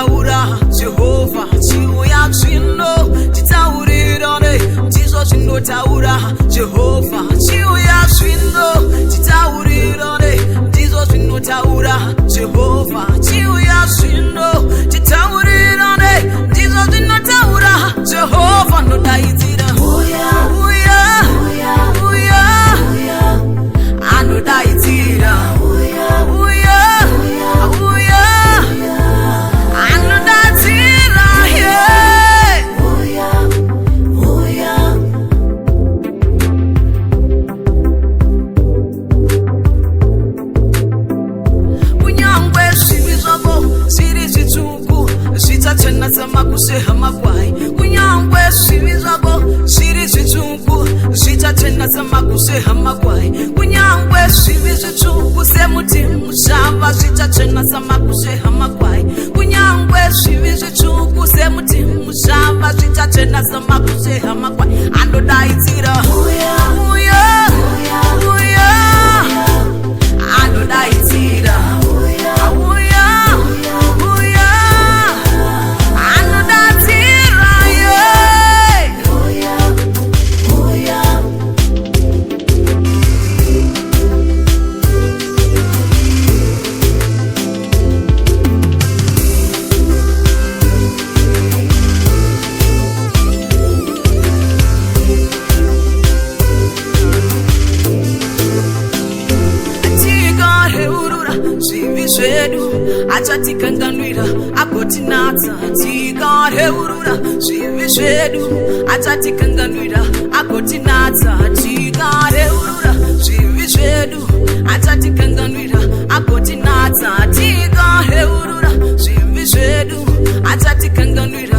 zvinotaura Jehovha chiuya zvino titaurirane ndizvo zvinotaura Jehovha chiuya zvino titaurirane ndizvo zvinotaura Jehovha chiuya zvino titaurirane ndizvo zvinotaura Jehovha nodaidzira uya anodaidzira kunyangwe zvivi zvako zviri zvitsvuku zvichatena semaguse hamagwai kunyangwe zvivi zvitsvuku semuti mushava zvichatena semaguse hamagwai kunyangwe zvivi zvitsvuku semuti mushava zvichatena semaguse hamagwai anodaidzira anodaidzira achatikanganwira agotinatsa tikareurura zvivi zvedu achatikanganwira agotinatsa tikareurura zvivi zvedu achatikanganwira agotinatsa tikareurura zvivi zvedu achatikanganwira